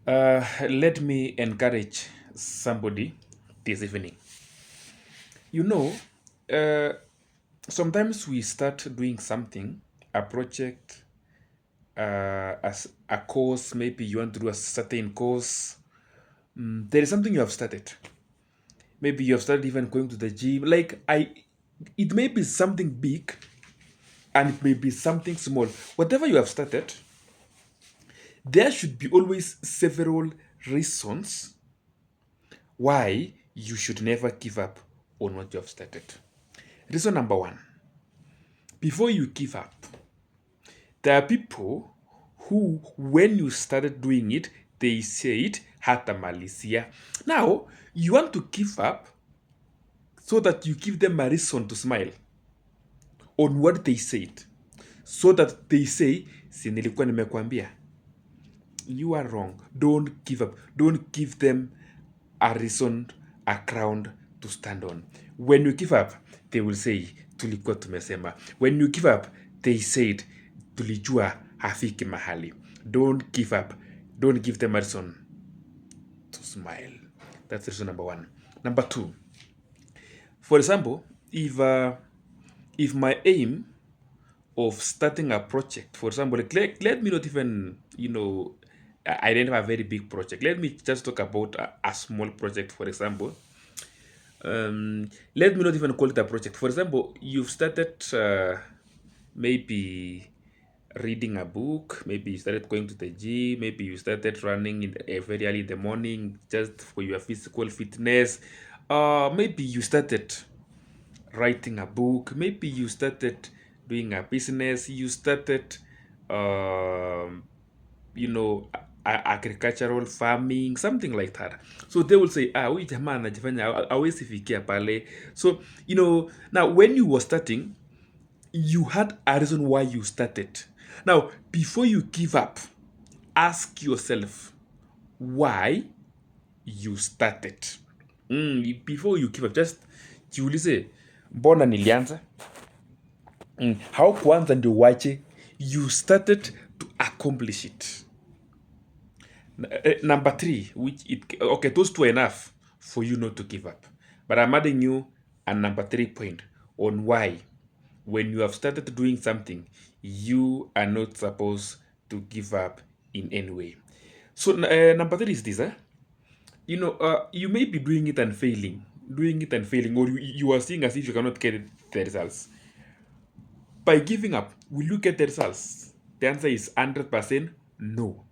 Let me encourage somebody this evening. You know, uh, sometimes we start doing something, a project, as a course. Maybe you want to do a certain course. There is something you have started. Maybe you have started even going to the gym. It may be something big and it may be something small. Whatever you have started, there should be always several reasons why you should never give up on what you have started. Reason number one, before you give up, there are people who, when you started doing it, they said, hata malisia. Now, you want to give up so that you give them a reason to smile on what they said. So that they say, si nilikuwa nimekwambia. You are wrong. Don't give up. Don't give them a reason, a ground to stand on. When you give up, they will say, tulikuwa tumesema. When you give up, they said, tulijua hafiki mahali. Don't give up. Don't give them a reason to smile. That's reason number one. Number two, for example, if my aim of starting a project, for example, let me not even, I didn't have a very big project. Let me just talk about a small project, for example. Let me not even call it a project. For example, you've started maybe reading a book, maybe you started going to the gym, maybe you started running very early in the morning just for your physical fitness. Maybe you started writing a book, maybe you started doing a business, you started um, agricultural farming, something like that. So they will say, huyu jamaa anajifanya hawezi fikia pale. So now when you were starting, you had a reason why you started. Now before you give up, ask yourself why you started. Before you give up, just jiulize, mbona nilianza. How kwanza ndio wache. You started to accomplish it. Number three, okay, those two are enough for you not to give up. But I'm adding you a number three point on why, when you have started doing something, you are not supposed to give up in any way. So number three is this. You may be doing it and failing, or you are seeing as if you cannot get the results. By giving up, will you get the results? The answer is 100% no.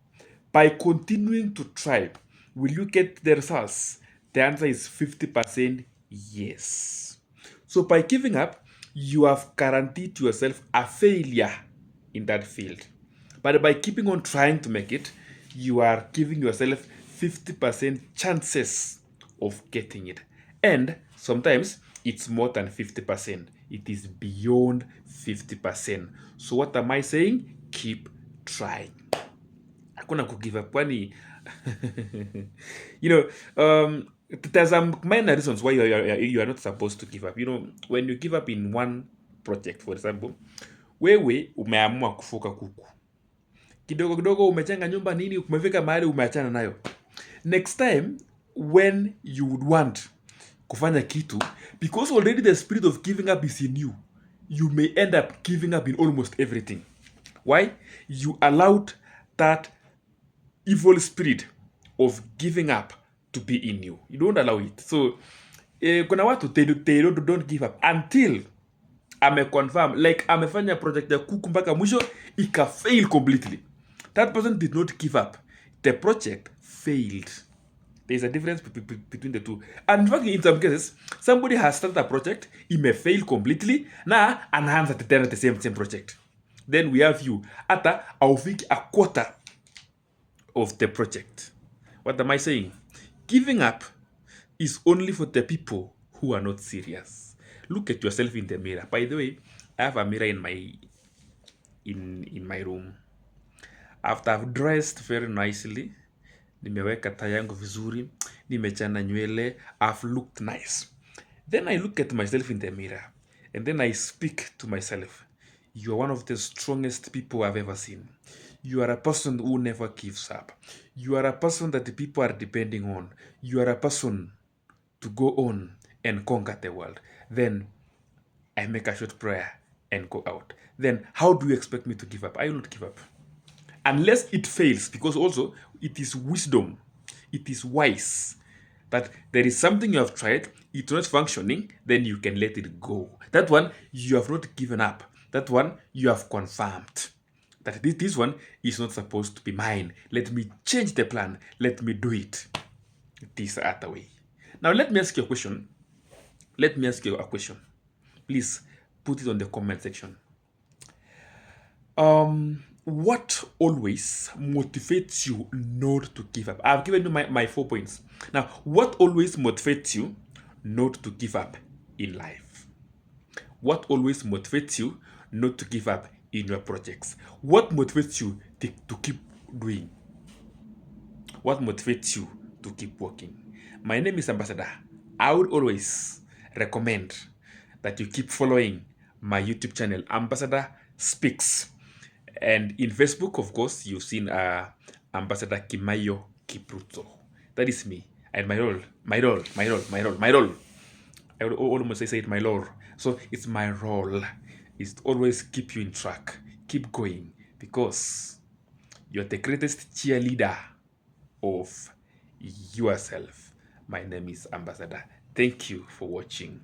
By continuing to try, will you get the results? The answer is 50% yes. So by giving up, you have guaranteed yourself a failure in that field. But by keeping on trying to make it, you are giving yourself 50% chances of getting it. And sometimes it's more than 50%. It is beyond 50%. So what am I saying? Keep trying. Hakuna kugive up, kwani there's some minor reasons why you are not supposed to give up. When you give up in one project, for example, wewe umeamua kufuka kuku kidogo kidogo, umechenga nyumba nini, umefika mahali umeachana nayo. Next time when you would want kufanya kitu, because already the spirit of giving up is in you, you may end up giving up in almost everything. Why? You allowed that evil spirit of giving up to be in you. You don't allow it. So kuna watu they don't give up until ameconfirm, like amefanya project ya kuku mpaka mwisho ikafail completely. That person did not give up. The project failed. There's a difference between the two. And in fact, in some cases, somebody has started a project, it may fail completely, na anaanza tena the same project. Then we have you ata aufiki a quarter of the project. What am I saying? Giving up is only for the people who are not serious. Look at yourself in the mirror. By the way, I have a mirror in my room. After I've dressed very nicely, nimeweka taa yangu vizuri, nimechana nywele, I've looked nice. Then I look at myself in the mirror and then I speak to myself. You are one of the strongest people I've ever seen. You are a person who never gives up. You are a person that the people are depending on. You are a person to go on and conquer the world. Then I make a short prayer and go out. Then how do you expect me to give up? I will not give up. Unless it fails, because also it is wisdom, it is wise that there is something you have tried, it's not functioning, then you can let it go. That one you have not given up. That one you have confirmed that this one is not supposed to be mine. Let me change the plan. Let me do it this other way. Now let me ask you a question. Let me ask you a question. Please put it on the comment section. What always motivates you not to give up? I've given you my 4 points. Now, what always motivates you not to give up in life? What always motivates you not to give up in your projects? What motivates you to keep doing? What motivates you to keep working? My name is Ambassador. I would always recommend that you keep following my YouTube channel, Ambassador Speaks. And in Facebook, of course, you've seen Ambassador Kimayo Kipruto. That is me. And my role. I would almost say it, my role. So it's my role is to always keep you in track. Keep going because you're the greatest cheerleader of yourself. My name is Ambassador. Thank you for watching.